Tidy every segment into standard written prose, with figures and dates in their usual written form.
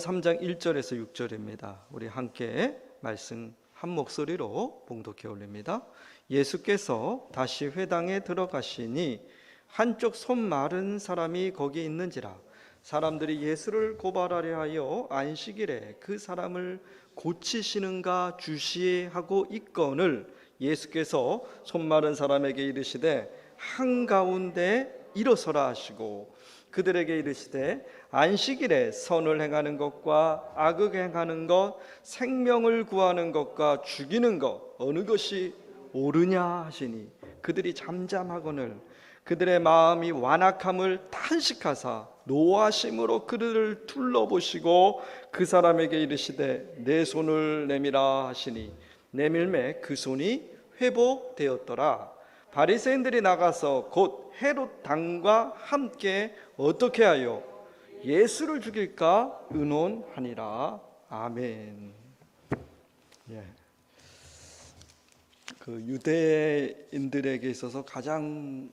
3장 1절에서 6절입니다. 우리 함께 말씀 한 목소리로 봉독해 올립니다. 예수께서 다시 회당에 들어가시니 한쪽 손 마른 사람이 거기 있는지라. 사람들이 예수를 고발하려 하여 안식일에 그 사람을 고치시는가 주시하고 있거늘 예수께서 손 마른 사람에게 이르시되 한가운데 일어서라 하시고 그들에게 이르시되 안식일에 선을 행하는 것과 악을 행하는 것, 생명을 구하는 것과 죽이는 것 어느 것이 옳으냐 하시니 그들이 잠잠하거늘 그들의 마음이 완악함을 탄식하사 노하심으로 그들을 둘러보시고 그 사람에게 이르시되 내 손을 내밀라 하시니 내밀매 그 손이 회복되었더라. 바리새인들이 나가서 곧 헤롯 당과 함께 어떻게 하여 예수를 죽일까 의논하니라. 아멘. 그 유대인들에게 있어서 가장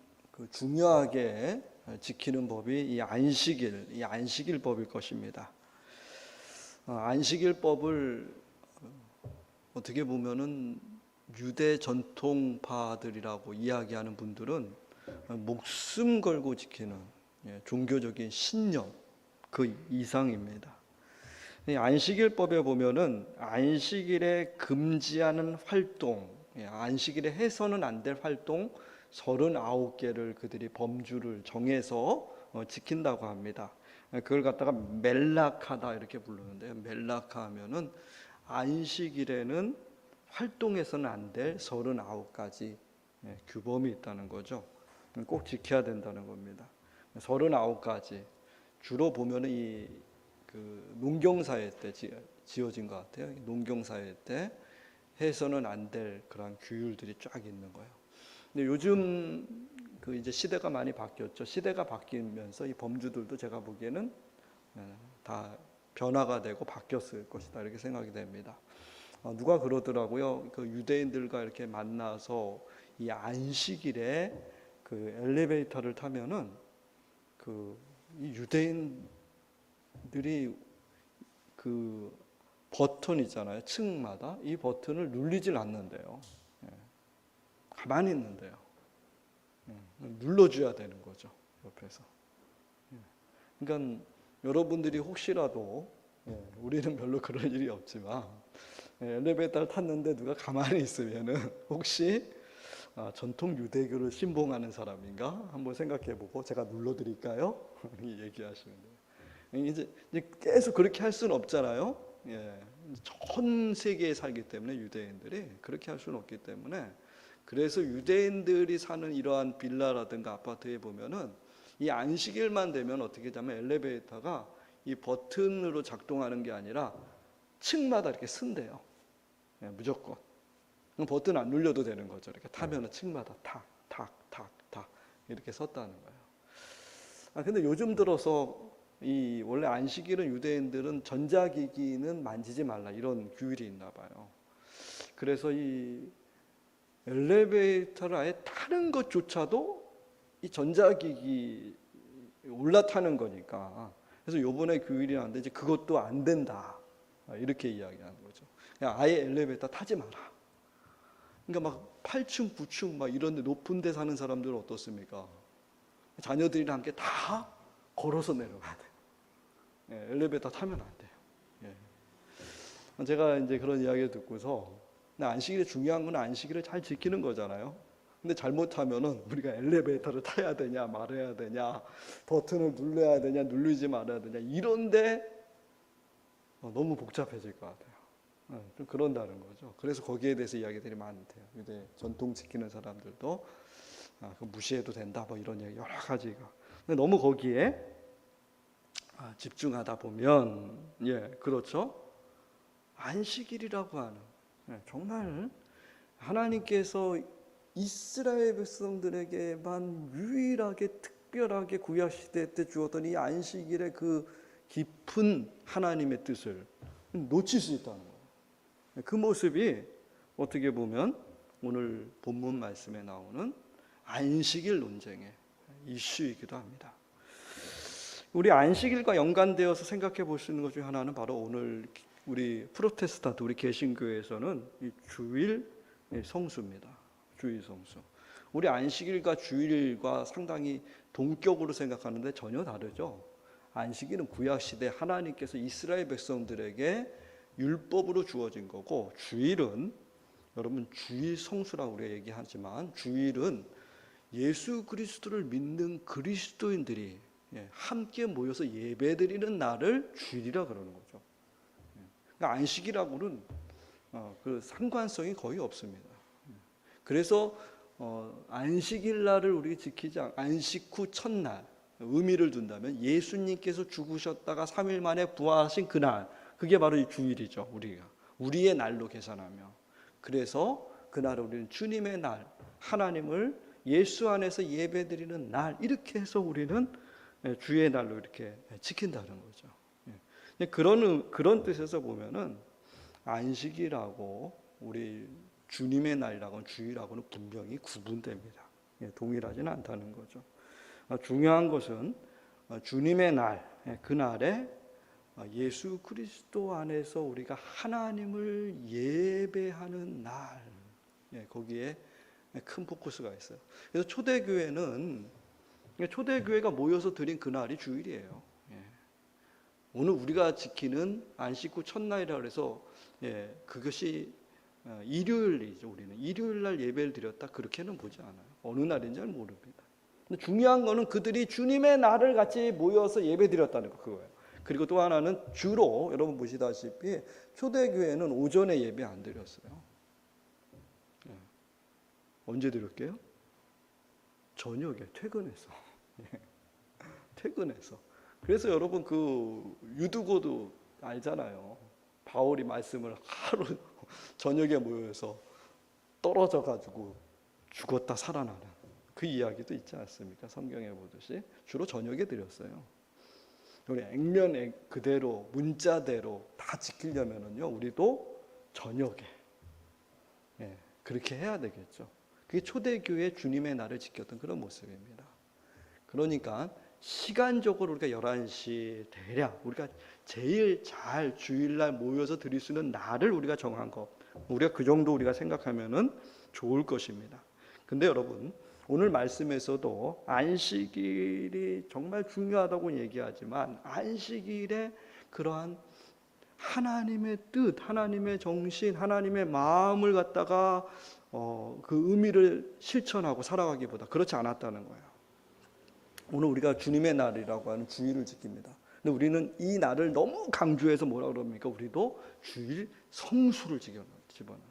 중요하게 지키는 법이 이 안식일 법일 것입니다. 안식일법을 어떻게 보면은 유대 전통파들이라고 이야기하는 분들은 목숨 걸고 지키는 종교적인 신념 그 이상입니다. 안식일법에 보면은 안식일에 금지하는 활동, 안식일에 해서는 안 될 활동 39개를 그들이 범주를 정해서 지킨다고 합니다. 그걸 갖다가 멜라카다 이렇게 부르는데요. 멜라카 하면은 안식일에는 활동해서는 안 될 39가지 규범이 있다는 거죠. 꼭 지켜야 된다는 겁니다. 39가지 주로 보면은 이 농경사회 때 지어진 것 같아요. 농경사회 때 해서는 안 될 그런 규율들이 쫙 있는 거예요. 근데 요즘 이제 시대가 많이 바뀌었죠. 시대가 바뀌면서 이 범주들도 제가 보기에는 다 변화가 되고 바뀌었을 것이다 이렇게 생각이 됩니다. 누가 그러더라고요. 그 유대인들과 이렇게 만나서 이 안식일에 그 엘리베이터를 타면은 이 유대인들이 그 버튼 있잖아요. 층마다 이 버튼을 누르질 않는데요. 가만히 있는데요. 눌러줘야 되는 거죠. 옆에서. 그러니까 여러분들이 혹시라도 우리는 별로 그럴 일이 없지만 엘리베이터를 탔는데 누가 가만히 있으면은 혹시 전통 유대교를 신봉하는 사람인가 한번 생각해보고 제가 눌러드릴까요? 얘기하시면 돼요. 이제 계속 그렇게 할 수는 없잖아요. 전 세계에 살기 때문에 유대인들이 그렇게 할 수는 없기 때문에 그래서 유대인들이 사는 이러한 빌라라든가 아파트에 보면은 이 안식일만 되면 어떻게 하냐면 엘리베이터가 이 버튼으로 작동하는 게 아니라 층마다 이렇게 쓴대요. 무조건. 버튼 안 눌려도 되는 거죠. 이렇게 타면은 층마다 탁 이렇게 썼다는 거예요. 근데 요즘 들어서 이 원래 안식일은 유대인들은 전자기기는 만지지 말라 이런 규율이 있나 봐요. 그래서 이 엘리베이터를 아예 타는 것조차도 이 전자기기 올라타는 거니까 그래서 요번에 규율이 나왔는데 이제 그것도 안 된다 이렇게 이야기하는 거죠. 그냥 아예 엘리베이터 타지 마라. 그러니까 막 8층, 9층 막 이런 데 높은 데 사는 사람들은 어떻습니까? 자녀들이랑 함께 다 걸어서 내려가야 돼요. 엘리베이터 타면 안 돼요. 제가 이제 그런 이야기를 듣고서 안식일에 중요한 건 안식일을 잘 지키는 거잖아요. 근데 잘못하면은 우리가 엘리베이터를 타야 되냐 말아야 되냐 버튼을 눌러야 되냐 누르지 말아야 되냐 이런데 너무 복잡해질 것 같아요. 좀 그런다는 거죠. 그래서 거기에 대해서 이야기들이 많대요. 유대 전통 지키는 사람들도 무시해도 된다 뭐 이런 얘기 여러 가지가. 근데 너무 거기에 집중하다 보면 그렇죠. 안식일이라고 하는 정말 하나님께서 이스라엘 백성들에게만 유일하게 특별하게 구약 시대 때 주었던 이 안식일의 그 깊은 하나님의 뜻을 놓칠 수 있다는 거예요. 그 모습이 어떻게 보면 오늘 본문 말씀에 나오는 안식일 논쟁의 이슈이기도 합니다. 우리 안식일과 연관되어서 생각해 볼 수 있는 것 중에 하나는 바로 오늘 우리 프로테스탄트, 우리 개신교에서는 이 주일 성수입니다. 주일 성수. 우리 안식일과 주일과 상당히 동격으로 생각하는데 전혀 다르죠. 안식일은 구약시대 하나님께서 이스라엘 백성들에게 율법으로 주어진 거고, 주일은 여러분 주일 성수라고 우리가 얘기하지만, 주일은 예수 그리스도를 믿는 그리스도인들이 함께 모여서 예배드리는 날을 주일이라 그러는 거죠. 그러니까 안식일하고는 그 상관성이 거의 없습니다. 그래서 안식일 날을 우리 지키지 않고 안식 후 첫날 의미를 둔다면 예수님께서 죽으셨다가 3일 만에 부활하신 그날, 그게 바로 이 주일이죠. 우리의 날로 계산하며, 그래서 그날을 우리는 주님의 날, 하나님을 예수 안에서 예배드리는 날, 이렇게 해서 우리는 주의 날로 이렇게 지킨다는 거죠. 그런 뜻에서 보면은 안식일하고 우리 주님의 날이라고는 주일하고는 분명히 구분됩니다. 동일하지는 않다는 거죠. 중요한 것은 주님의 날, 그날에 예수 그리스도 안에서 우리가 하나님을 예배하는 날, 거기에 큰 포커스가 있어요. 그래서 초대교회가 모여서 드린 그날이 주일이에요. 오늘 우리가 지키는 안식 후 첫날이라 해서 그것이 일요일이죠. 우리는 일요일 날 예배를 드렸다, 그렇게는 보지 않아요. 어느 날인지 잘 모릅니다. 근데 중요한 거는 그들이 주님의 날을 같이 모여서 예배 드렸다는 거, 그거예요. 그리고 또 하나는 주로 여러분 보시다시피 초대교회는 오전에 예배 안 드렸어요. 언제 드렸게요? 저녁에 퇴근해서. 퇴근해서. 그래서 여러분 그 유두고도 알잖아요. 바울이 말씀을 하루 저녁에 모여서 떨어져 가지고 죽었다 살아나는 그 이야기도 있지 않습니까? 성경에 보듯이 주로 저녁에 드렸어요. 우리 액면 그대로 문자대로 다 지키려면은요, 우리도 저녁에 그렇게 해야 되겠죠. 그게 초대교회 주님의 날을 지켰던 그런 모습입니다. 그러니까 시간적으로 우리가 11시 대략 우리가 제일 잘 주일날 모여서 드릴 수 있는 날을 우리가 정한 것, 우리가 그 정도 우리가 생각하면은 좋을 것입니다. 근데 여러분, 오늘 말씀에서도 안식일이 정말 중요하다고 얘기하지만 안식일에 그러한 하나님의 뜻, 하나님의 정신, 하나님의 마음을 갖다가 그 의미를 실천하고 살아가기보다 그렇지 않았다는 거예요. 오늘 우리가 주님의 날이라고 하는 주일을 지킵니다. 근데 우리는 이 날을 너무 강조해서 뭐라 그럽니까? 우리도 주일 성수를 집어넣었어요.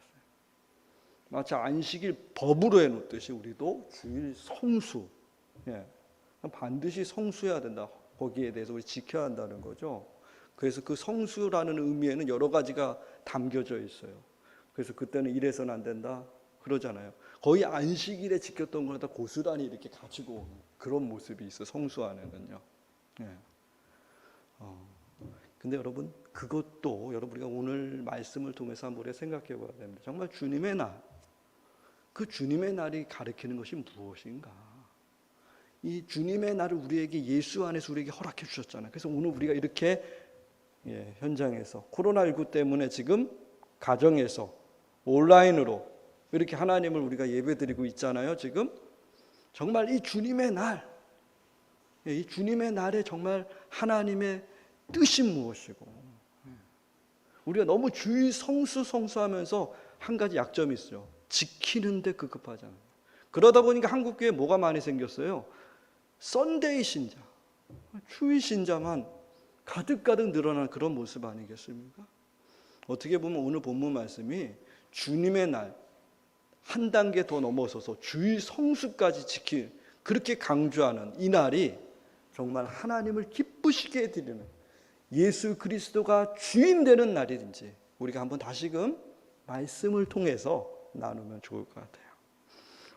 마치 안식일 법으로 해놓듯이 우리도 주일 성수, 반드시 성수해야 된다. 거기에 대해서 우리 지켜야 한다는 거죠. 그래서 그 성수라는 의미에는 여러 가지가 담겨져 있어요. 그래서 그때는 이래서는 안 된다 그러잖아요. 거의 안식일에 지켰던 걸 다 고스란히 이렇게 가지고 오는 그런 모습이 있어, 성수 안에는요. 근데 여러분, 그것도 여러분 우리가 오늘 말씀을 통해서 한번 우리가 생각해 봐야 됩니다. 정말 주님의 날, 그 주님의 날이 가리키는 것이 무엇인가? 이 주님의 날을 우리에게 예수 안에서 우리에게 허락해 주셨잖아요. 그래서 오늘 우리가 이렇게 현장에서 코로나19 때문에 지금 가정에서 온라인으로 이렇게 하나님을 우리가 예배드리고 있잖아요. 지금 정말 이 주님의 날, 이 주님의 날에 정말 하나님의 뜻이 무엇이고, 우리가 너무 주일 성수하면서 한 가지 약점이 있어요. 지키는데 급급하잖아요. 그러다 보니까 한국교회에 뭐가 많이 생겼어요? 썬데이 신자, 주일 신자만 가득가득 늘어난 그런 모습 아니겠습니까? 어떻게 보면 오늘 본문 말씀이 주님의 날 한 단계 더 넘어서서 주일 성수까지 지킬, 그렇게 강조하는 이 날이 정말 하나님을 기쁘시게 해드리는, 예수 그리스도가 주인 되는 날이든지 우리가 한번 다시금 말씀을 통해서 나누면 좋을 것 같아요.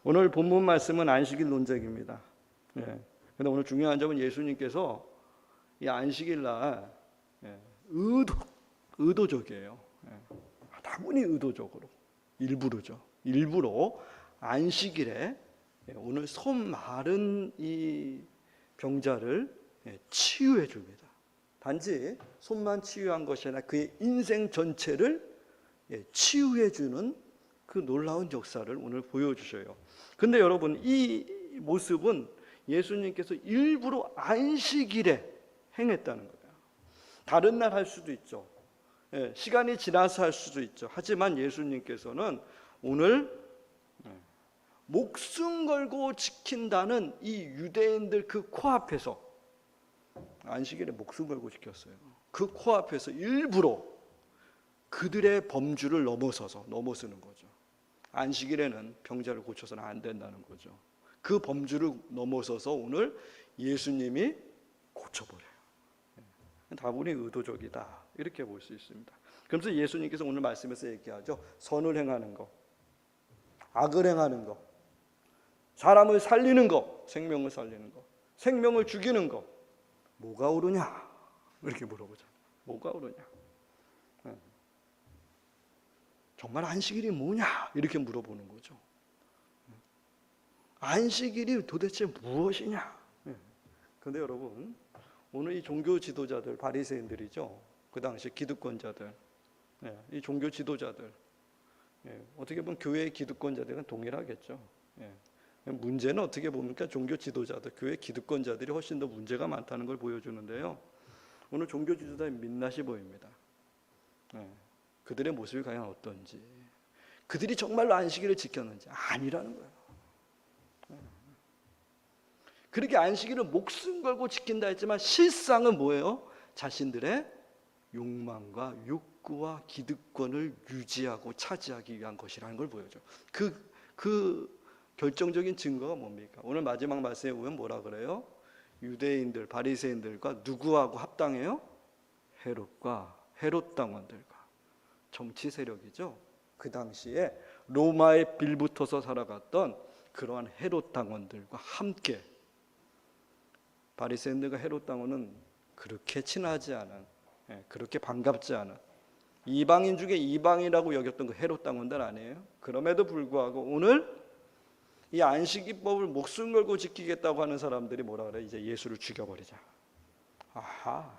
오늘 본문 말씀은 안식일 논쟁입니다. 그런데 오늘 중요한 점은 예수님께서 이 안식일 날 의도적이에요. 다분히 의도적으로, 일부러 안식일에 오늘 손 마른 이 병자를 치유해 줍니다. 단지 손만 치유한 것이 아니라 그의 인생 전체를 치유해 주는 그 놀라운 역사를 오늘 보여주셔요. 근데 여러분, 이 모습은 예수님께서 일부러 안식일에 행했다는 거예요. 다른 날 할 수도 있죠. 시간이 지나서 할 수도 있죠. 하지만 예수님께서는 오늘 목숨 걸고 지킨다는 이 유대인들 그 코앞에서, 안식일에 목숨 걸고 지켰어요. 그 코앞에서 일부러 그들의 범주를 넘어서는 거죠. 안식일에는 병자를 고쳐서는 안 된다는 거죠. 그 범주를 넘어서서 오늘 예수님이 고쳐버려요. 다분히 의도적이다, 이렇게 볼 수 있습니다. 그래서 예수님께서 오늘 말씀에서 얘기하죠. 선을 행하는 것, 악을 행하는 것, 사람을 살리는 것, 생명을 살리는 것, 생명을 죽이는 것, 뭐가 옳으냐? 이렇게 물어보죠. 뭐가 옳으냐? 정말 안식일이 뭐냐? 이렇게 물어보는 거죠. 안식일이 도대체 무엇이냐? 그런데 여러분, 오늘 이 종교 지도자들, 바리새인들이죠. 그 당시 기득권자들, 이 종교 지도자들, 어떻게 보면 교회의 기득권자들은 동일하겠죠. 문제는 어떻게 보니까 종교 지도자들, 교회 기득권자들이 훨씬 더 문제가 많다는 걸 보여주는데요. 오늘 종교 지도자의 민낯이 보입니다. 그들의 모습이 과연 어떤지, 그들이 정말로 안식일을 지켰는지 아니라는 거예요. 그렇게 안식일을 목숨 걸고 지킨다 했지만 실상은 뭐예요? 자신들의 욕망과 욕구와 기득권을 유지하고 차지하기 위한 것이라는 걸 보여줘. 그 결정적인 증거가 뭡니까? 오늘 마지막 말씀에 보면 뭐라 그래요? 유대인들, 바리새인들과 누구하고 합당해요? 헤롯 당원들과, 정치 세력이죠. 그 당시에 로마에 빌붙어서 살아갔던 그러한 헤롯 당원들과 함께, 바리새인들과 헤롯 당원은 그렇게 친하지 않은, 그렇게 반갑지 않은 이방인 중에 이방이라고 여겼던 그 헤롯 당원들 아니에요? 그럼에도 불구하고 오늘 이 안식일법을 목숨 걸고 지키겠다고 하는 사람들이 뭐라 그래? 이제 예수를 죽여버리자. 아하.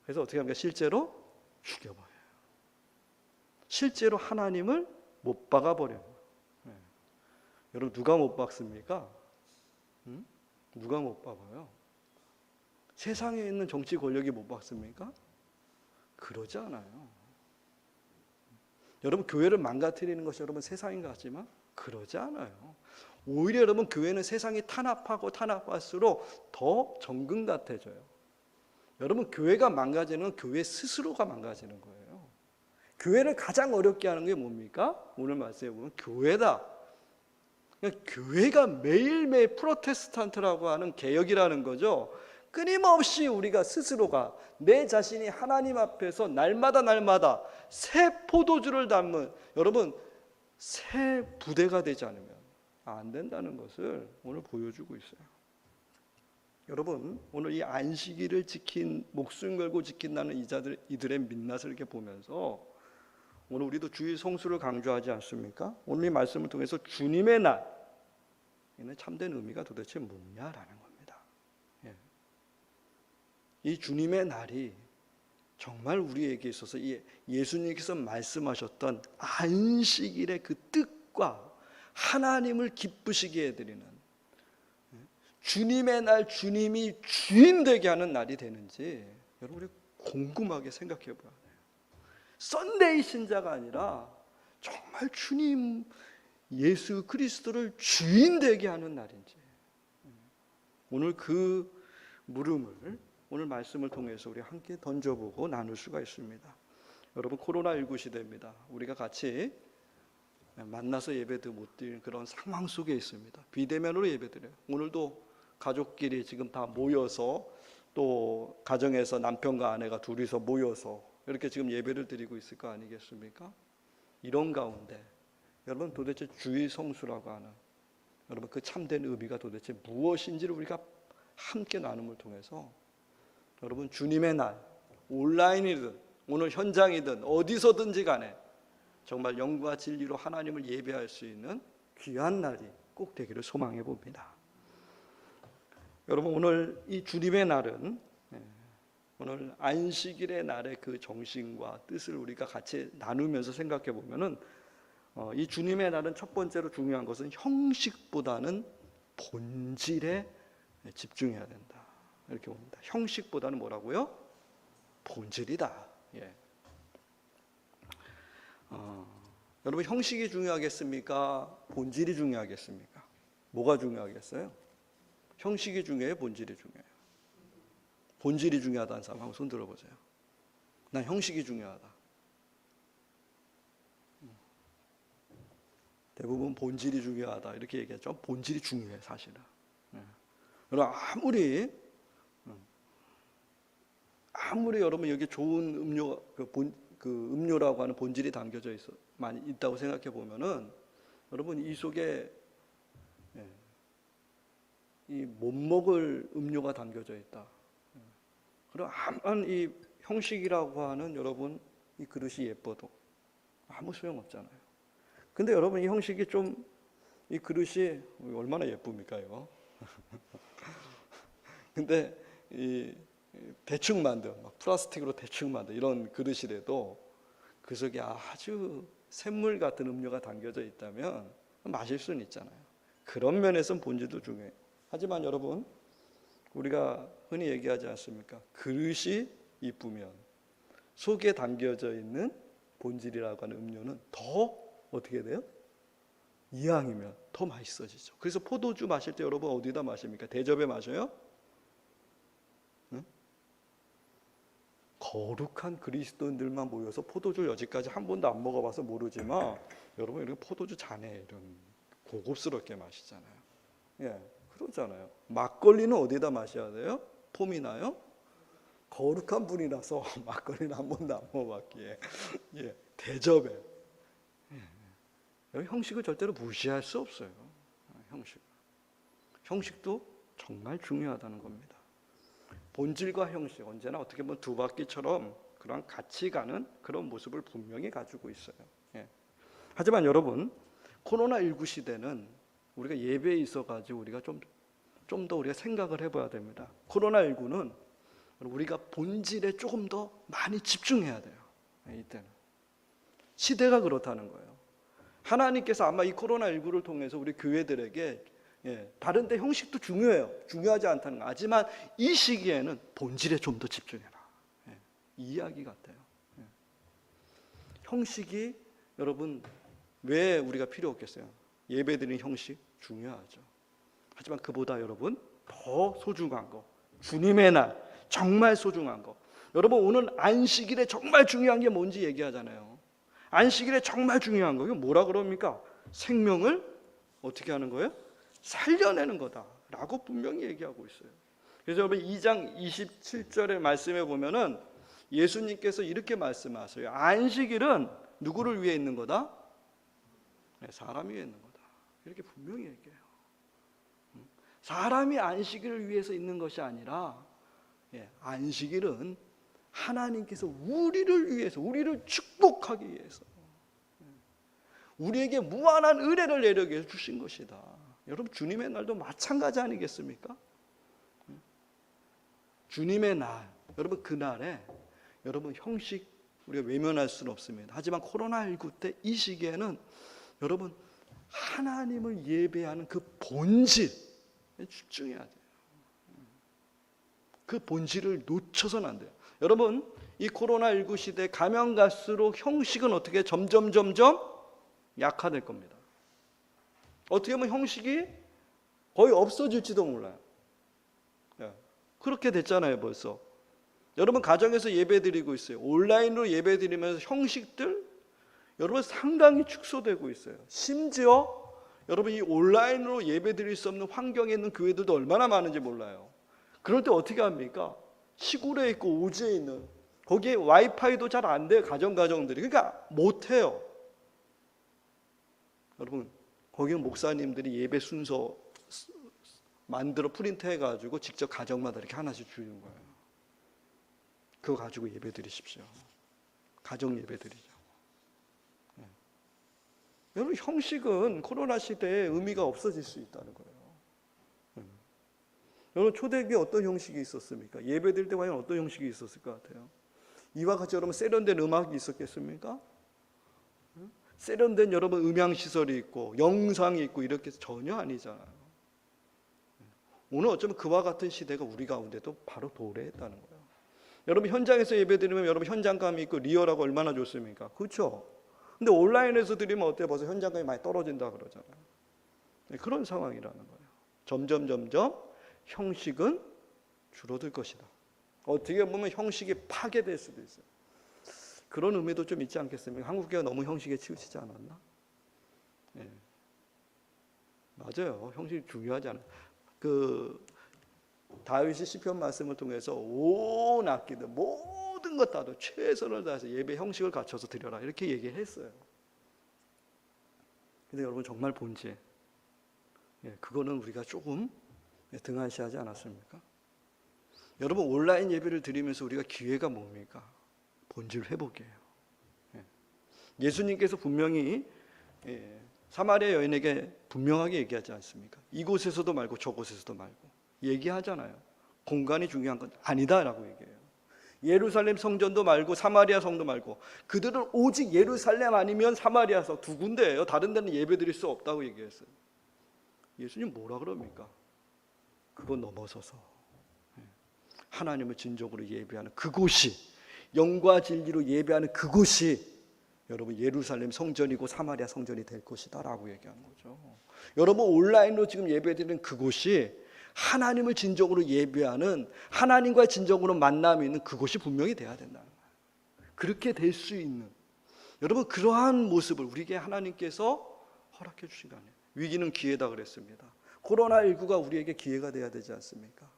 그래서 어떻게 합니까? 실제로 죽여버려요. 실제로 하나님을 못 박아버려요. 여러분, 누가 못 박습니까? 누가 못 박아요? 세상에 있는 정치 권력이 못 박습니까? 그러지 않아요. 여러분, 교회를 망가뜨리는 것이 여러분 세상인 것 같지만 그러지 않아요. 오히려 여러분, 교회는 세상이 탄압하고 탄압할수록 더 정금 같아져요. 여러분, 교회가 망가지는 건 교회 스스로가 망가지는 거예요. 교회를 가장 어렵게 하는 게 뭡니까? 오늘 말씀해 보면 교회다. 그러니까 교회가 매일매일 프로테스탄트라고 하는 개혁이라는 거죠. 끊임없이 우리가 스스로가 내 자신이 하나님 앞에서 날마다 새 포도주를 담은, 여러분, 새 부대가 되지 않으면 안 된다는 것을 오늘 보여주고 있어요. 여러분, 오늘 이 안식일을 목숨 걸고 지킨다는 이들의 민낯을 이렇게 보면서 오늘 우리도 주의 성수를 강조하지 않습니까? 오늘 이 말씀을 통해서 주님의 날, 이는 참된 의미가 도대체 뭐냐라는 겁니다. 이 주님의 날이 정말 우리에게 있어서 예수님께서 말씀하셨던 안식일의 그 뜻과 하나님을 기쁘시게 해드리는 주님의 날, 주님이 주인 되게 하는 날이 되는지 여러분, 우리 궁금하게 생각해 봐야 돼요. 썬데이 신자가 아니라 정말 주님 예수 그리스도를 주인 되게 하는 날인지, 오늘 그 물음을 오늘 말씀을 통해서 우리 함께 던져보고 나눌 수가 있습니다. 여러분, 코로나19 시대입니다. 우리가 같이 만나서 예배도 못 드리는 그런 상황 속에 있습니다. 비대면으로 예배드려요. 오늘도 가족끼리 지금 다 모여서, 또 가정에서 남편과 아내가 둘이서 모여서 이렇게 지금 예배를 드리고 있을 거 아니겠습니까? 이런 가운데 여러분, 도대체 주의 성수라고 하는 여러분 그 참된 의미가 도대체 무엇인지를 우리가 함께 나눔을 통해서 여러분, 주님의 날, 온라인이든 오늘 현장이든 어디서든지 간에 정말 영과 진리로 하나님을 예배할 수 있는 귀한 날이 꼭 되기를 소망해 봅니다. 여러분 오늘 이 주님의 날은 오늘 안식일의 날의 그 정신과 뜻을 우리가 같이 나누면서 생각해 보면은 이 주님의 날은 첫 번째로 중요한 것은 형식보다는 본질에 집중해야 된다. 이렇게 봅니다. 형식보다는 뭐라고요? 본질이다. 예. 여러분 형식이 중요하겠습니까? 본질이 중요하겠습니까? 뭐가 중요하겠어요? 형식이 중요해요? 본질이 중요해요? 본질이 중요하다는 사람 한번 손 들어보세요. 난 형식이 중요하다. 대부분 본질이 중요하다 이렇게 얘기하죠. 본질이 중요해 사실은. 여러분 아무리 여러분 여기 좋은 음료 그 음료라고 하는 본질이 담겨져 있어 많이 있다고 생각해 보면은 여러분 이 속에 이 못 먹을 음료가 담겨져 있다. 그럼 아무런 이 형식이라고 하는 여러분 이 그릇이 예뻐도 아무 소용 없잖아요. 근데 여러분 이 형식이 좀 이 그릇이 얼마나 예쁩니까 이거? 근데 이 대충 만든 플라스틱으로 대충 만든 이런 그릇이라도 그 속에 아주 샘물 같은 음료가 담겨져 있다면 마실 수는 있잖아요. 그런 면에서는 본질도 중요해요. 하지만 여러분 우리가 흔히 얘기하지 않습니까? 그릇이 이쁘면 속에 담겨져 있는 본질이라고 하는 음료는 더 어떻게 돼요? 이왕이면 더 맛있어지죠. 그래서 포도주 마실 때 여러분 어디다 마십니까? 대접에 마셔요? 응? 거룩한 그리스도인들만 모여서 포도주 여지까지 한 번도 안 먹어봐서 모르지만 여러분 이렇게 포도주 잔에 이런 고급스럽게 마시잖아요. 예, 그러잖아요. 막걸리는 어디다 마셔야 돼요? 폼이 나요? 거룩한 분이라서 막걸리는 한 번도 안 먹어봤기에 예, 대접에 형식을 절대로 무시할 수 없어요. 형식도 정말 중요하다는 겁니다. 본질과 형식 언제나 어떻게 보면 두 바퀴처럼 그런 같이 가는 그런 모습을 분명히 가지고 있어요. 예. 하지만 여러분 코로나19 시대는 우리가 예배에 있어가지고 우리가 좀 더 우리가 생각을 해봐야 됩니다. 코로나19는 우리가 본질에 조금 더 많이 집중해야 돼요. 이때는 시대가 그렇다는 거예요. 하나님께서 아마 이 코로나19를 통해서 우리 교회들에게 다른 데 형식도 중요해요. 중요하지 않다는 거. 하지만 이 시기에는 본질에 좀 더 집중해라. 이 이야기 같아요. 형식이 여러분 왜 우리가 필요 없겠어요? 예배드리는 형식 중요하죠. 하지만 그보다 여러분 더 소중한 거 주님의 날 정말 소중한 거 여러분 오늘 안식일에 정말 중요한 게 뭔지 얘기하잖아요. 안식일에 정말 중요한 거 이거 뭐라 그럽니까? 생명을 어떻게 하는 거예요? 살려내는 거다라고 분명히 얘기하고 있어요. 그래서 여러분 2장 27절의 말씀에 보면은 예수님께서 이렇게 말씀하세요. 안식일은 누구를 위해 있는 거다? 사람 위해 있는 거다. 이렇게 분명히 얘기해요. 사람이 안식일을 위해서 있는 것이 아니라 안식일은 하나님께서 우리를 위해서 우리를 축복하기 위해서 우리에게 무한한 은혜를 내리기 위해서 주신 것이다. 여러분 주님의 날도 마찬가지 아니겠습니까? 주님의 날 여러분 그날에 여러분 형식 우리가 외면할 수는 없습니다. 하지만 코로나19 때 이 시기에는 여러분 하나님을 예배하는 그 본질 집중해야 돼요. 그 본질을 놓쳐서는 안 돼요. 여러분 이 코로나19 시대 가면 갈수록 형식은 어떻게 점점 약화될 겁니다. 어떻게 보면 형식이 거의 없어질지도 몰라요. 그렇게 됐잖아요 벌써. 여러분 가정에서 예배드리고 있어요. 온라인으로 예배드리면서 형식들 여러분 상당히 축소되고 있어요. 심지어 여러분 이 온라인으로 예배드릴 수 없는 환경에 있는 교회들도 얼마나 많은지 몰라요. 그럴 때 어떻게 합니까? 시골에 있고 오지에 있는 거기에 와이파이도 잘 안 돼요. 가정들이. 그러니까 못해요. 여러분 거기는 목사님들이 예배 순서 만들어 프린트해가지고 직접 가정마다 이렇게 하나씩 주는 거예요. 그거 가지고 예배 드리십시오. 가정 예배 드리죠. 여러분 형식은 코로나 시대에 의미가 없어질 수 있다는 거예요. 여러분 초대교회 어떤 형식이 있었습니까? 예배드릴 때 과연 어떤 형식이 있었을 것 같아요? 이와 같이 여러분 세련된 음악이 있었겠습니까? 세련된 여러분 음향시설이 있고 영상이 있고 이렇게 전혀 아니잖아요. 오늘 어쩌면 그와 같은 시대가 우리 가운데도 바로 도래했다는 거예요. 여러분 현장에서 예배드리면 여러분 현장감이 있고 리얼하고 얼마나 좋습니까? 그렇죠? 근데 온라인에서 드리면 어때요? 벌써 현장감이 많이 떨어진다 그러잖아요. 그런 상황이라는 거예요. 점점 형식은 줄어들 것이다. 어떻게 보면 형식이 파괴될 수도 있어요. 그런 의미도 좀 있지 않겠습니까? 한국교회가 너무 형식에 치우치지 않았나? 네. 맞아요. 형식이 중요하지 않아요. 다윗이 시편 말씀을 통해서 온 악기들 모든 것 다도 최선을 다해서 예배 형식을 갖춰서 드려라 이렇게 얘기했어요. 근데 여러분 정말 본질, 그거는 우리가 조금 등한시하지 않았습니까? 여러분 온라인 예배를 드리면서 우리가 기회가 뭡니까? 본질 회복이에요. 예수님께서 분명히 사마리아 여인에게 분명하게 얘기하지 않습니까? 이곳에서도 말고 저곳에서도 말고 얘기하잖아요. 공간이 중요한 건 아니다라고 얘기해요. 예루살렘 성전도 말고 사마리아 성도 말고 그들은 오직 예루살렘 아니면 사마리아서 두 군데예요. 다른 데는 예배드릴 수 없다고 얘기했어요. 예수님 뭐라 그럽니까? 그거 넘어서서 하나님을 진정으로 예배하는 그곳이, 영과 진리로 예배하는 그곳이 여러분 예루살렘 성전이고 사마리아 성전이 될 것이다 라고 얘기하는 거죠. 여러분 온라인으로 지금 예배드리는 그곳이 하나님을 진정으로 예배하는, 하나님과 진정으로 만남이 있는 그곳이 분명히 돼야 된다는 거예요. 그렇게 될 수 있는, 여러분 그러한 모습을 우리에게 하나님께서 허락해 주신 거 아니에요. 위기는 기회다 그랬습니다. 코로나19가 우리에게 기회가 돼야 되지 않습니까?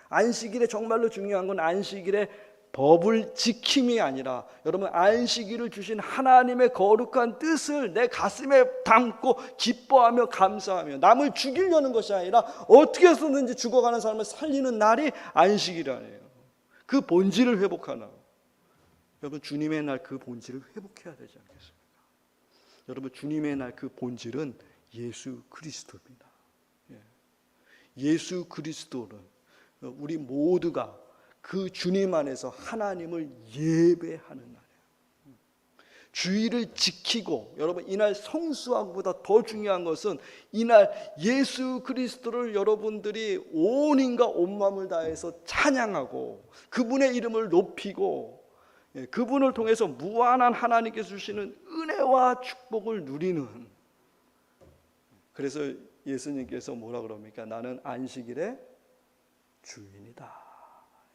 안식일에 정말로 중요한 건 안식일에 법을 지킴이 아니라 여러분 안식일을 주신 하나님의 거룩한 뜻을 내 가슴에 담고 기뻐하며 감사하며 남을 죽이려는 것이 아니라 어떻게 해서든지 죽어가는 사람을 살리는 날이 안식일이라네요. 그 본질을 회복하나. 여러분 주님의 날 그 본질을 회복해야 되지 않겠습니까? 여러분 주님의 날 그 본질은 예수 그리스도입니다. 예수 그리스도는 우리 모두가 그 주님 안에서 하나님을 예배하는 날이에요. 주의를 지키고 여러분 이날 성수하고보다 더 중요한 것은 이날 예수 그리스도를 여러분들이 온 힘과 온 마음을 다해서 찬양하고 그분의 이름을 높이고 그분을 통해서 무한한 하나님께서 주시는 은혜와 축복을 누리는. 그래서 예수님께서 뭐라 그럽니까? 나는 안식일의 주인이다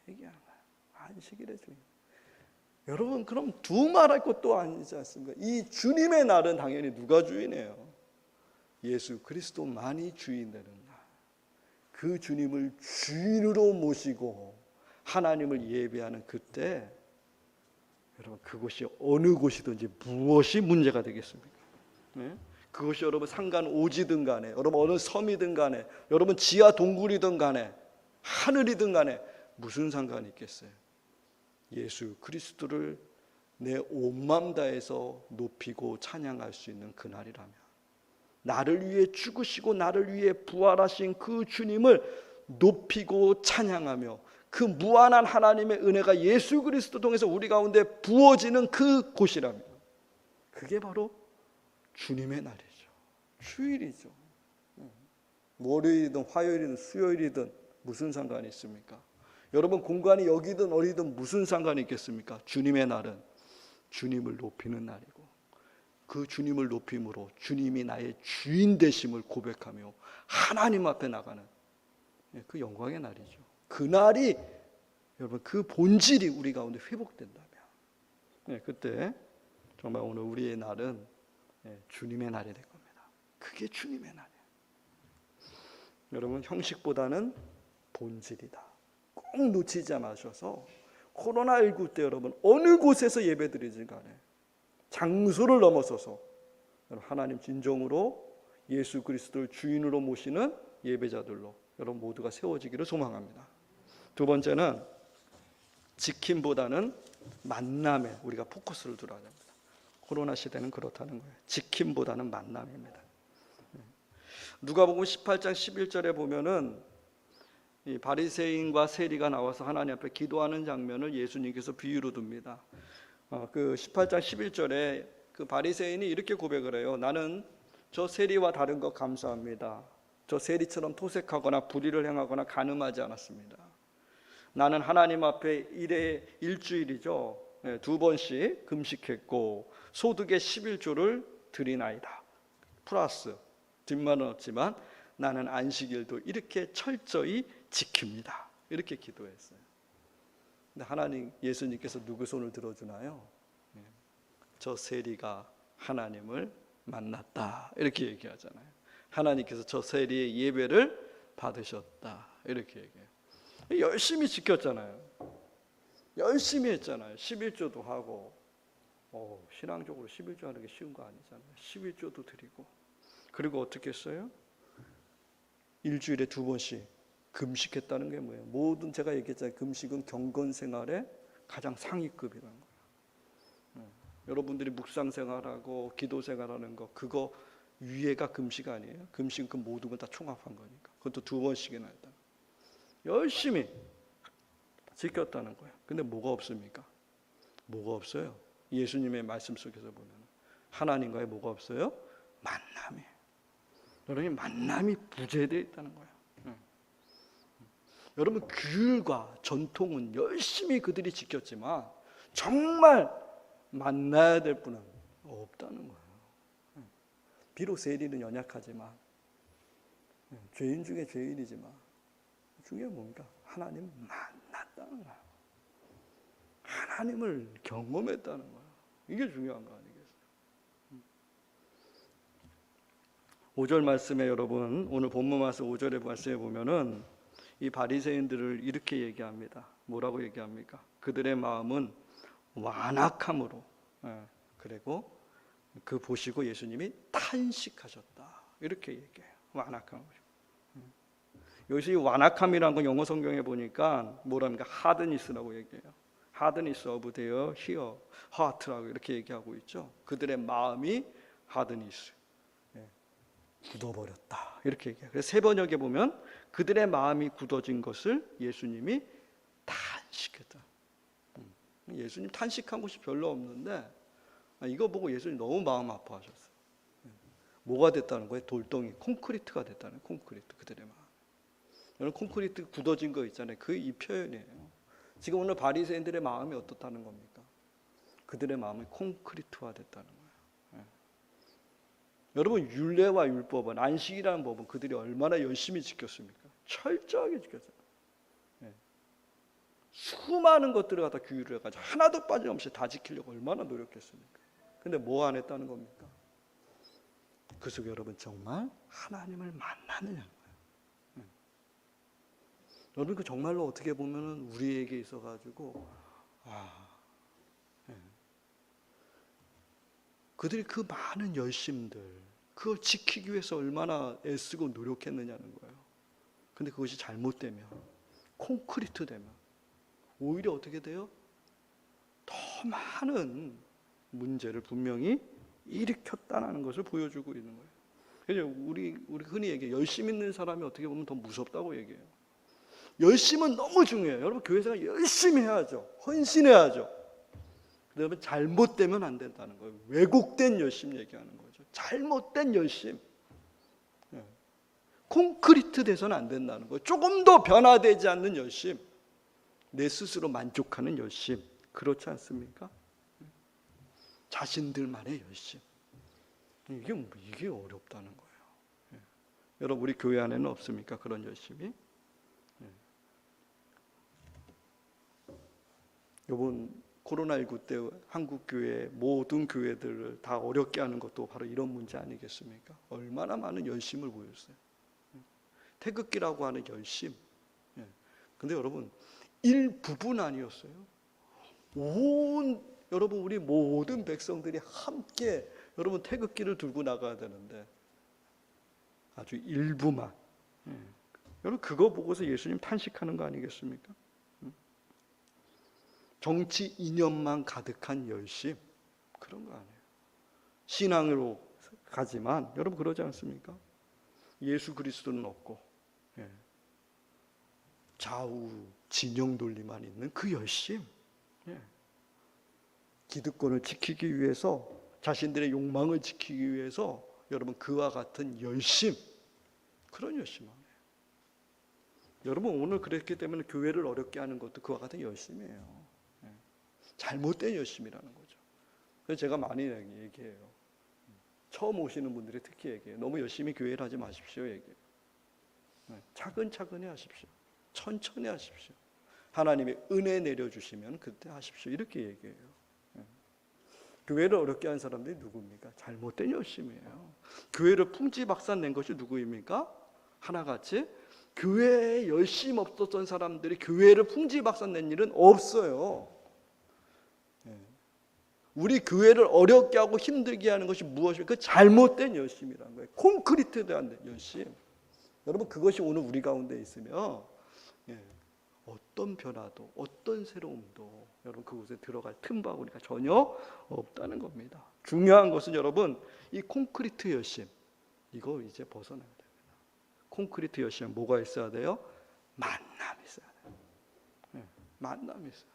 얘기하는 거예요. 안식일의 주인. 여러분 그럼 두말할 것도 아니지 않습니까? 이 주님의 날은 당연히 누가 주인이에요? 예수 그리스도만이 주인 되는 날. 그 주님을 주인으로 모시고 하나님을 예배하는 그때 여러분 그곳이 어느 곳이든지 무엇이 문제가 되겠습니까? 그것이 여러분 상간 오지든 간에 여러분 어느 섬이든 간에 여러분 지하 동굴이든 간에 하늘이든 간에 무슨 상관이 있겠어요? 예수 그리스도를 내 온 마음 다해서 높이고 찬양할 수 있는 그날이라면 나를 위해 죽으시고 나를 위해 부활하신 그 주님을 높이고 찬양하며 그 무한한 하나님의 은혜가 예수 그리스도 통해서 우리 가운데 부어지는 그 곳이라면 그게 바로 주님의 날이죠. 주일이죠. 월요일이든 화요일이든 수요일이든 무슨 상관이 있습니까? 여러분 공간이 여기든 어디든 무슨 상관이 있겠습니까? 주님의 날은 주님을 높이는 날이고 그 주님을 높임으로 주님이 나의 주인 되심을 고백하며 하나님 앞에 나가는 그 영광의 날이죠. 그 날이 여러분 그 본질이 우리 가운데 회복된다면 그때 정말 오늘 우리의 날은 주님의 날이 될 겁니다. 그게 주님의 날이에요. 여러분 형식보다는 본질이다. 꼭 놓치지 마셔서 코로나19 때 여러분 어느 곳에서 예배드리든 간에 장소를 넘어서서 하나님 진정으로 예수 그리스도를 주인으로 모시는 예배자들로 여러분 모두가 세워지기를 소망합니다. 두 번째는 지킴보다는 만남에 우리가 포커스를 두어야 됩니다. 코로나 시대는 그렇다는 거예요. 지킴보다는 만남입니다. 누가복음 18장 11절에 보면은 이 바리새인과 세리가 나와서 하나님 앞에 기도하는 장면을 예수님께서 비유로 듭니다. 그 18장 11절에 그 바리새인이 이렇게 고백을 해요. 나는 저 세리와 다른 것 감사합니다. 저 세리처럼 토색하거나 불의를 행하거나 간음하지 않았습니다. 나는 하나님 앞에 일주일이죠. 2번씩 금식했고 소득의 11조를 드리나이다. 플러스 뒷말은 없지만 나는 안식일도 이렇게 철저히 지킵니다. 이렇게 기도했어요. 근데 예수님께서 누구 손을 들어주나요? 저 세리가 하나님을 만났다. 이렇게 얘기하잖아요. 하나님께서 저 세리의 예배를 받으셨다. 이렇게 얘기해요. 열심히 지켰잖아요. 열심히 했잖아요. 11조도 하고. 신앙적으로 11조 하는 게 쉬운 거 아니잖아요. 11조도 드리고. 그리고 어떻게 했어요? 일주일에 2번씩 금식했다는 게 뭐예요? 모든 제가 얘기했잖아요. 금식은 경건 생활의 가장 상위급이라는 거예요. 여러분들이 묵상 생활하고 기도 생활하는 거 그거 위에가 금식 아니에요? 금식은 그 모든 걸 다 총합한 거니까. 그것도 2번씩이나 했다. 열심히 지켰다는 거예요. 근데 뭐가 없습니까? 뭐가 없어요? 예수님의 말씀 속에서 보면 하나님과의 뭐가 없어요? 만남이에요. 여러분 만남이 부재되어 있다는 거예요. 여러분 규율과 전통은 열심히 그들이 지켰지만 정말 만나야 될 분은 없다는 거예요. 비록 세리는 연약하지만 죄인 중에 죄인이지만 중요한 뭡니까? 하나님 만났다는 거예요. 하나님을 경험했다는 거예요. 이게 중요한 거 아니겠어요? 5절 말씀에 여러분 오늘 본문 말씀 5절의 말씀에 보면은 이 바리새인들을 이렇게 얘기합니다. 뭐라고 얘기합니까? 그들의 마음은 완악함으로. 그리고 그 보시고 예수님이 탄식하셨다. 이렇게 얘기해요. 완악함으로. 여기서 이 완악함이라는 건 영어 성경에 보니까 뭐랍니까? 하드니스라고 얘기해요. 하드니스 오브 데어 히어 하트라고 이렇게 얘기하고 있죠. 그들의 마음이 하드니스. 굳어버렸다. 이렇게 얘기해요. 그래서 세 번역에 보면 그들의 마음이 굳어진 것을 예수님이 탄식했다. 예수님 탄식한 곳이 별로 없는데 이거 보고 예수님 너무 마음 아파하셨어요. 뭐가 됐다는 거예요? 돌덩이, 콘크리트가 됐다는 거예요. 콘크리트, 그들의 마음. 여러분 콘크리트 굳어진 거 있잖아요. 그 이 표현이에요. 지금 오늘 바리새인들의 마음이 어떻다는 겁니까? 그들의 마음이 콘크리트화 됐다는 거예요. 여러분 율례와 율법은 안식이라는 법은 그들이 얼마나 열심히 지켰습니까? 철저하게 지켰어요. 수많은 것들을 갖다 규율을 해가지고 하나도 빠짐없이 다 지키려고 얼마나 노력했습니까? 근데 뭐 안 했다는 겁니까? 그 속에 여러분 정말 하나님을 만나느냐는 거예요. 여러분 그 정말로 어떻게 보면은 우리에게 있어가지고 그들이 그 많은 열심들 그걸 지키기 위해서 얼마나 애쓰고 노력했느냐는 거예요. 근데 그것이 잘못되면 콘크리트 되면 오히려 어떻게 돼요? 더 많은 문제를 분명히 일으켰다는 것을 보여주고 있는 거예요. 그래서 우리 흔히 얘기해 열심 있는 사람이 어떻게 보면 더 무섭다고 얘기해요. 열심은 너무 중요해요. 여러분 교회생활 열심히 해야죠. 헌신해야죠. 그다음에 잘못되면 안 된다는 거예요. 왜곡된 열심 얘기하는 거죠. 잘못된 열심. 콘크리트 돼서는 안 된다는 거예요. 조금 더 변화되지 않는 열심. 내 스스로 만족하는 열심. 그렇지 않습니까? 자신들만의 열심. 이게 어렵다는 거예요. 여러분 우리 교회 안에는 없습니까? 그런 열심이? 이번 코로나19 때 한국 교회 모든 교회들을 다 어렵게 하는 것도 바로 이런 문제 아니겠습니까? 얼마나 많은 열심을 보였어요. 태극기라고 하는 열심. 근데 여러분 일부분 아니었어요. 여러분 우리 모든 백성들이 함께 여러분 태극기를 들고 나가야 되는데 아주 일부만. 여러분 그거 보고서 예수님 탄식하는 거 아니겠습니까? 정치 이념만 가득한 열심 그런 거 아니에요. 신앙으로 가지만, 여러분 그러지 않습니까? 예수 그리스도는 없고, 좌우 진영 논리만 있는 그 열심, 예. 기득권을 지키기 위해서, 자신들의 욕망을 지키기 위해서 여러분 그와 같은 열심, 그런 열심 안 해요. 여러분 오늘 그랬기 때문에 교회를 어렵게 하는 것도 그와 같은 열심이에요. 예. 잘못된 열심이라는 거죠. 그래서 제가 많이 얘기해요. 처음 오시는 분들이 특히 얘기해요. 너무 열심히 교회를 하지 마십시오. 얘기해요. 예. 차근차근히 하십시오. 천천히 하십시오. 하나님의 은혜 내려주시면 그때 하십시오. 이렇게 얘기해요. 예. 교회를 어렵게 한 사람들이 누굽니까? 잘못된 열심이에요. 교회를 풍지박산 낸 것이 누구입니까? 하나같이 교회에 열심 없었던 사람들이 교회를 풍지박산 낸 일은 없어요. 우리 교회를 어렵게 하고 힘들게 하는 것이 무엇입니까? 그 잘못된 열심이라는 거예요. 콘크리트에 대한 열심. 여러분 그것이 오늘 우리 가운데 있으면 어떤 변화도 어떤 새로움도 여러분 그곳에 들어갈 틈바구니가 전혀 없다는 겁니다. 중요한 것은 여러분 이 콘크리트 열심, 이거 이제 벗어나야 됩니다. 콘크리트 열심은 뭐가 있어야 돼요? 만남이 있어야 돼요. 만남이 있어요.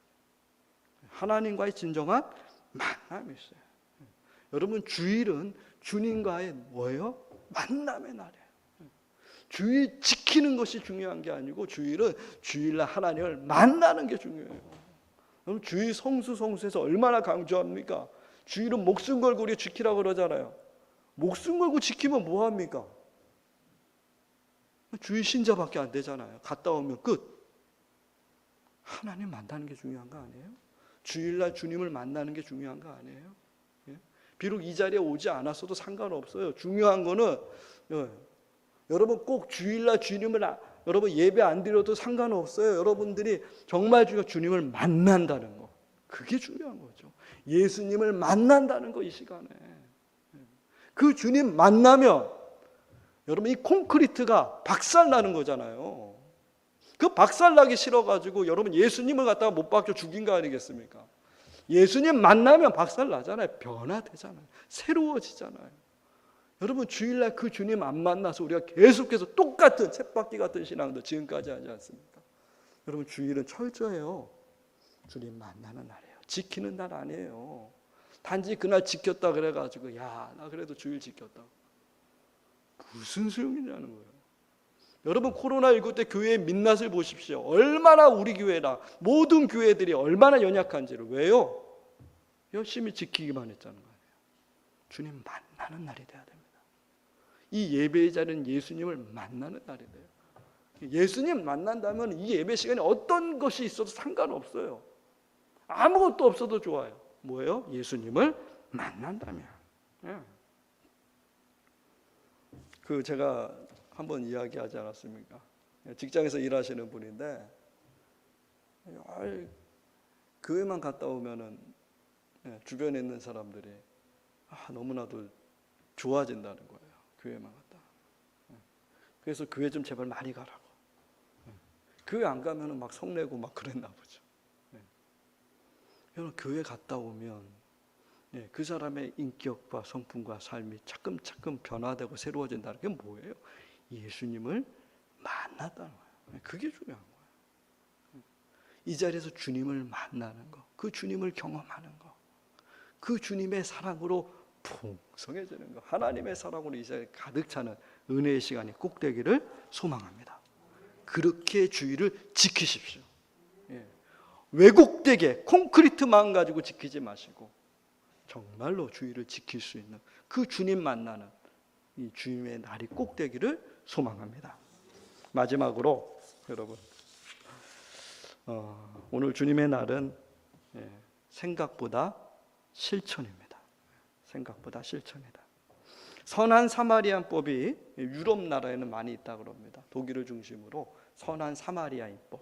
하나님과의 진정한 만남이 있어요. 여러분 주일은 주님과의 뭐예요? 만남의 날이에요. 주일 지키는 것이 중요한 게 아니고 주일은 주일날 하나님을 만나는 게 중요해요. 여러분 주일 성수에서 얼마나 강조합니까? 주일은 목숨 걸고 우리 지키라고 그러잖아요. 목숨 걸고 지키면 뭐합니까? 주일 신자밖에 안 되잖아요. 갔다 오면 끝. 하나님 만나는 게 중요한 거 아니에요? 주일날 주님을 만나는 게 중요한 거 아니에요? 예? 비록 이 자리에 오지 않았어도 상관없어요. 중요한 거는 여러분 꼭 주일날 주님을 여러분 예배 안 드려도 상관없어요. 여러분들이 정말 주님을 만난다는 거, 그게 중요한 거죠. 예수님을 만난다는 거, 이 시간에 그 주님 만나면 여러분 이 콘크리트가 박살나는 거잖아요. 그 박살나기 싫어가지고 여러분 예수님을 갖다가 못 박혀 죽인 거 아니겠습니까? 예수님 만나면 박살나잖아요. 변화되잖아요. 새로워지잖아요. 여러분 주일날 그 주님 안 만나서 우리가 계속해서 똑같은 쳇바퀴 같은 신앙도 지금까지 하지 않습니까? 여러분 주일은 철저해요. 주님 만나는 날이에요. 지키는 날 아니에요. 단지 그날 지켰다 그래가지고 야 나 그래도 주일 지켰다, 무슨 소용이냐는 거예요. 여러분 코로나19 때 교회의 민낯을 보십시오. 얼마나 우리 교회나 모든 교회들이 얼마나 연약한지를. 왜요? 열심히 지키기만 했다는 거예요. 주님 만나는 날이 돼야 됩니다. 이 예배의 자리는 예수님을 만나는 날이 돼요. 예수님 만난다면 이 예배 시간에 어떤 것이 있어도 상관없어요. 아무것도 없어도 좋아요. 뭐예요? 예수님을 만난다면. 그 제가 한번 이야기하지 않았습니까? 직장에서 일하시는 분인데 교회만 갔다 오면은 주변에 있는 사람들이 너무나도 좋아진다는 거예요. 교회만 갔다. 그래서 교회 좀 제발 많이 가라고. 교회 안 가면은 막 성내고 막 그랬나 보죠. 여러분 교회 갔다 오면 그 사람의 인격과 성품과 삶이 차츰차츰 변화되고 새로워진다는 게 뭐예요? 예수님을 만났다는 거예요. 그게 중요한 거예요. 이 자리에서 주님을 만나는 거, 그 주님을 경험하는 거, 그 주님의 사랑으로 풍성해지는 거, 하나님의 사랑으로 이 자리에 가득 차는 은혜의 시간이 꼭 되기를 소망합니다. 그렇게 주일을 지키십시오. 왜곡되게 콘크리트만 가지고 지키지 마시고 정말로 주일을 지킬 수 있는 그 주님 만나는 이 주님의 날이 꼭 되기를 소망합니다. 마지막으로 여러분 오늘 주님의 날은 생각보다 실천입니다. 생각보다 실천이다. 선한 사마리안법이 유럽 나라에는 많이 있다고 합니다. 독일을 중심으로 선한 사마리아인법.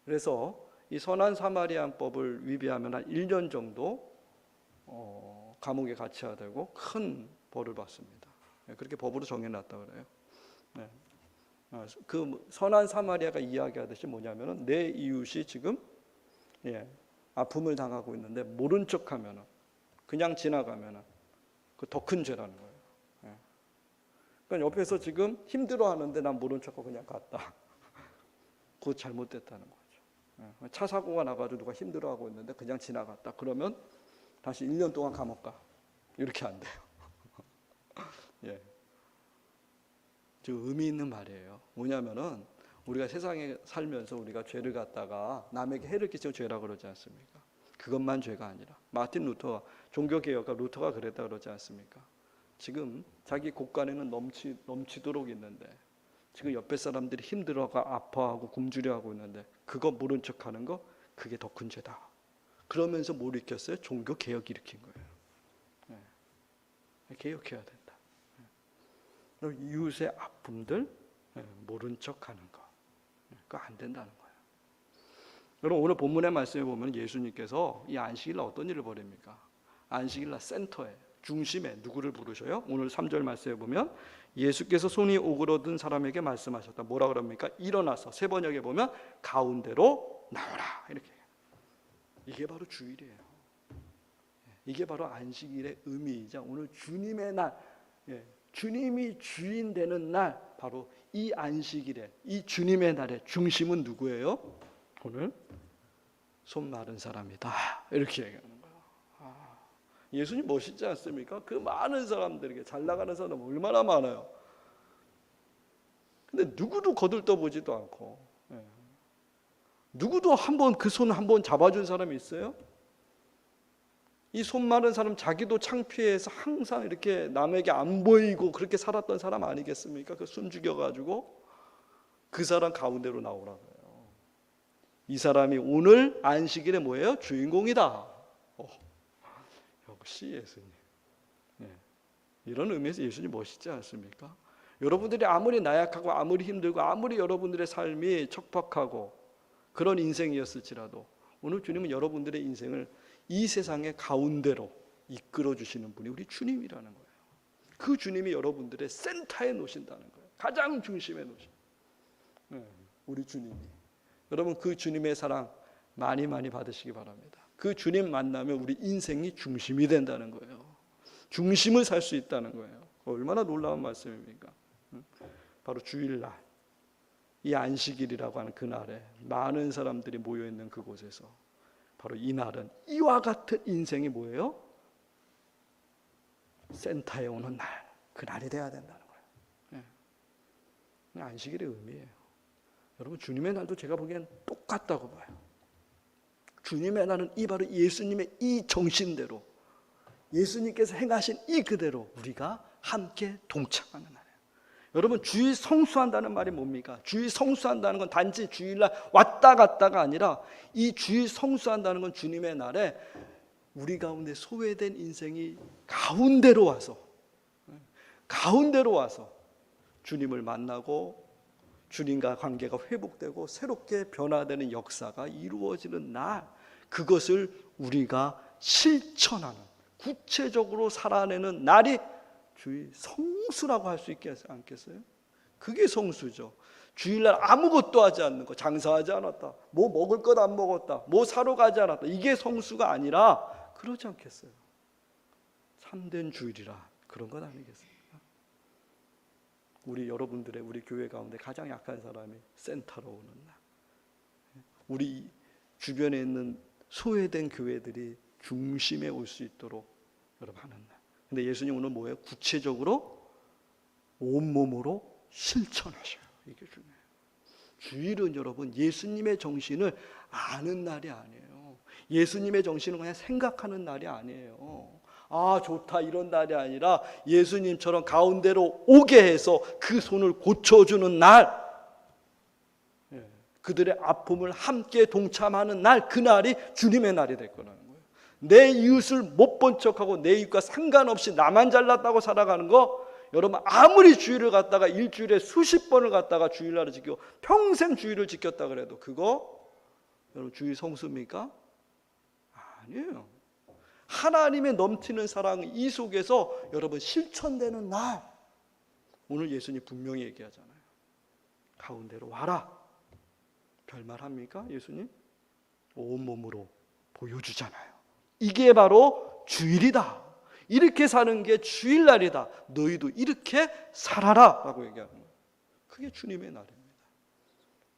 그래서 이 선한 사마리안법을 위배하면 한 1년 정도 감옥에 갇혀야 되고 큰 벌을 받습니다. 그렇게 법으로 정해놨다고 그래요. 그 선한 사마리아가 이야기하듯이 뭐냐면은 내 이웃이 지금 아픔을 당하고 있는데 모른 척하면은 그냥 지나가면은 그 더 큰 죄라는 거예요. 그러니까 옆에서 지금 힘들어하는데 난 모른 척하고 그냥 갔다. 그거 잘못됐다는 거죠. 차 사고가 나가지고 누가 힘들어하고 있는데 그냥 지나갔다. 그러면 다시 1년 동안 감옥 가. 이렇게 안 돼요. 예. 좀 의미 있는 말이에요. 뭐냐면은 우리가 세상에 살면서 우리가 죄를 갖다가 남에게 해를 끼치면 죄라 그러지 않습니까? 그것만 죄가 아니라 마틴 루터 종교개혁가 루터가 그랬다 그러지 않습니까? 지금 자기 곳간에는 넘치도록 있는데 지금 옆에 사람들이 힘들어하고 아파하고 굶주려하고 있는데 그거 모른 척하는 거 그게 더 큰 죄다. 그러면서 뭘 일으켰어요? 종교개혁 일으킨 거예요. 네. 개혁해야 된다. 네. 이웃의 아픔들 모른 척하는 거 그거 안 된다는 거예요. 여러분 오늘 본문의 말씀에 보면 예수님께서 이 안식일날 어떤 일을 벌입니까? 안식일날 센터에 중심에 누구를 부르셔요? 오늘 3절 말씀에 보면 예수께서 손이 오그러든 사람에게 말씀하셨다. 뭐라 그럽니까? 일어나서 세 번역에 보면 가운데로 나오라 이렇게. 이게 바로 주일이에요. 이게 바로 안식일의 의미이자 오늘 주님의 날, 주님이 주인 되는 날, 바로 이 안식일에 이 주님의 날의 중심은 누구예요? 오늘 손 마른 사람이다 이렇게 얘기하는 거예요. 예수님 멋있지 않습니까? 그 많은 사람들에게 잘 나가는 사람 얼마나 많아요. 근데 누구도 거들떠보지도 않고 누구도 한번 그 손 한번 잡아준 사람이 있어요? 이 손 마른 사람 자기도 창피해서 항상 이렇게 남에게 안 보이고 그렇게 살았던 사람 아니겠습니까? 그 숨죽여가지고 그 사람 가운데로 나오라고요. 이 사람이 오늘 안식일에 뭐예요? 주인공이다. 역시 예수님. 이런 의미에서 예수님 멋있지 않습니까? 여러분들이 아무리 나약하고 아무리 힘들고 아무리 여러분들의 삶이 척박하고 그런 인생이었을지라도 오늘 주님은 여러분들의 인생을 이 세상의 가운데로 이끌어 주시는 분이 우리 주님이라는 거예요. 그 주님이 여러분들의 센터에 놓으신다는 거예요. 가장 중심에 놓으신 우리 주님이. 여러분 그 주님의 사랑 많이 받으시기 바랍니다. 그 주님 만나면 우리 인생이 중심이 된다는 거예요. 중심을 살 수 있다는 거예요. 얼마나 놀라운 말씀입니까? 바로 주일날 이 안식일이라고 하는 그날에 많은 사람들이 모여있는 그곳에서 바로 이 날은 이와 같은 인생이 뭐예요? 센터에 오는 날, 그날이 돼야 된다는 거예요. 안식일의 의미예요. 여러분 주님의 날도 제가 보기엔 똑같다고 봐요. 주님의 날은 이 바로 예수님의 이 정신대로 예수님께서 행하신 이 그대로 우리가 함께 동참하는 날이에요. 여러분 주일 성수한다는 말이 뭡니까? 주일 성수한다는 건 단지 주일날 왔다 갔다가 아니라 이 주일 성수한다는 건 주님의 날에 우리 가운데 소외된 인생이 가운데로 와서 주님을 만나고 주님과 관계가 회복되고 새롭게 변화되는 역사가 이루어지는 날, 그것을 우리가 실천하는 구체적으로 살아내는 날이 주일 성수라고 할 수 있지 않겠어요? 그게 성수죠. 주일날 아무것도 하지 않는 거, 장사하지 않았다, 뭐 먹을 것 안 먹었다, 뭐 사러 가지 않았다, 이게 성수가 아니라 그러지 않겠어요? 참된 주일이라 그런 건 아니겠습니까? 우리 교회 가운데 가장 약한 사람이 센터로 오는 날, 우리 주변에 있는 소외된 교회들이 중심에 올 수 있도록 여러분 하는 날. 근데 예수님 오늘 뭐예요? 구체적으로 온몸으로 실천하셔요. 이게 중요해요. 주일은 여러분 예수님의 정신을 아는 날이 아니에요. 예수님의 정신은 그냥 생각하는 날이 아니에요. 아 좋다 이런 날이 아니라 예수님처럼 가운데로 오게 해서 그 손을 고쳐주는 날, 그들의 아픔을 함께 동참하는 날, 그날이 주님의 날이 될 거라는 거예요. 내 이웃을 못 본 척하고 내 이웃과 상관없이 나만 잘났다고 살아가는 거, 여러분 아무리 주일을 갖다가 일주일에 수십 번을 갖다가 주일날을 지키고 평생 주일을 지켰다 그래도 그거 여러분 주일 성수입니까? 아니에요. 하나님의 넘치는 사랑 이 속에서 여러분 실천되는 날, 오늘 예수님 분명히 얘기하잖아요. 가운데로 와라. 별말합니까? 예수님 온몸으로 보여주잖아요. 이게 바로 주일이다. 이렇게 사는 게 주일날이다. 너희도 이렇게 살아라 라고 얘기하는 거예요. 그게 주님의 날입니다.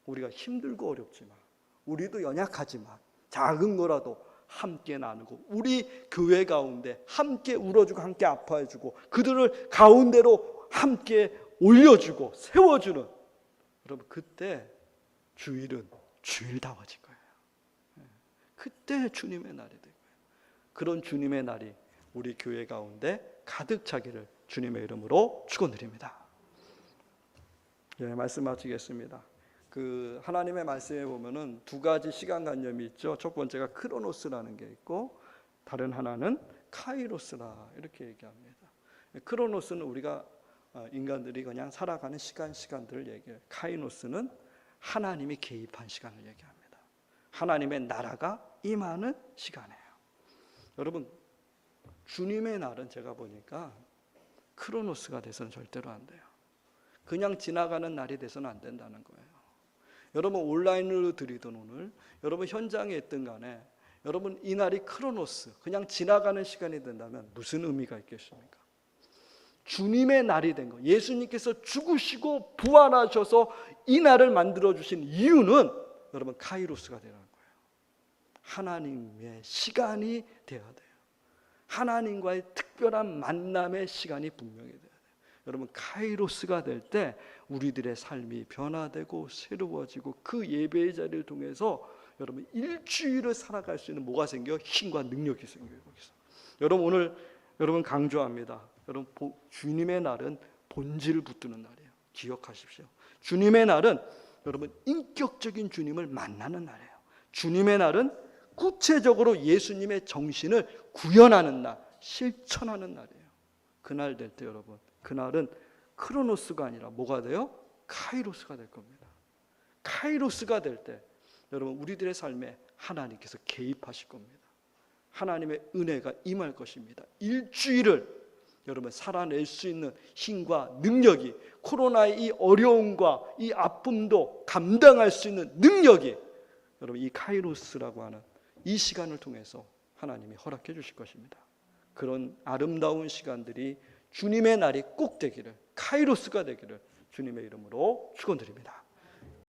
우리가 힘들고 어렵지만, 우리도 연약하지만 작은 거라도 함께 나누고, 우리 교회 가운데 함께 울어주고 함께 아파해주고, 그들을 가운데로 함께 올려주고 세워주는, 여러분 그때 주일은 주일다워질 거예요. 그때 주님의 날이 될 거예요. 그런 주님의 날이 우리 교회 가운데 가득 차기를 주님의 이름으로 축원드립니다. 예, 말씀 마치겠습니다. 그 하나님의 말씀에 보면은 두 가지 시간관념이 있죠. 첫 번째가 크로노스라는 게 있고, 다른 하나는 카이로스라 이렇게 얘기합니다. 크로노스는 우리가 인간들이 그냥 살아가는 시간들을 얘기해요. 카이노스는 하나님이 개입한 시간을 얘기합니다. 하나님의 나라가 임하는 시간이에요. 여러분, 주님의 날은 제가 보니까 크로노스가 돼서는 절대로 안 돼요. 그냥 지나가는 날이 돼서는 안 된다는 거예요. 여러분 온라인으로 드리든 오늘 여러분 현장에 있든 간에, 여러분 이 날이 크로노스, 그냥 지나가는 시간이 된다면 무슨 의미가 있겠습니까? 주님의 날이 된 거, 예수님께서 죽으시고 부활하셔서 이 날을 만들어주신 이유는 여러분 카이로스가 되는 거예요. 하나님의 시간이 되어야 돼요. 하나님과의 특별한 만남의 시간이 분명히 돼야 돼요. 여러분 카이로스가 될 때 우리들의 삶이 변화되고 새로워지고, 그 예배의 자리를 통해서 여러분 일주일을 살아갈 수 있는 뭐가 생겨요? 힘과 능력이 생겨요. 거기서. 여러분 오늘 여러분 강조합니다. 여러분 주님의 날은 본질을 붙드는 날이에요. 기억하십시오. 주님의 날은 여러분 인격적인 주님을 만나는 날이에요. 주님의 날은 구체적으로 예수님의 정신을 구현하는 날, 실천하는 날이에요. 그날 될 때 여러분, 그날은 크로노스가 아니라 뭐가 돼요? 카이로스가 될 겁니다. 카이로스가 될 때 여러분 우리들의 삶에 하나님께서 개입하실 겁니다. 하나님의 은혜가 임할 것입니다. 일주일을 여러분 살아낼 수 있는 힘과 능력이, 코로나의 이 어려움과 이 아픔도 감당할 수 있는 능력이 여러분 이 카이로스라고 하는 이 시간을 통해서 하나님이 허락해 주실 것입니다. 그런 아름다운 시간들이 주님의 날이 꼭 되기를, 카이로스가 되기를 주님의 이름으로 축원드립니다.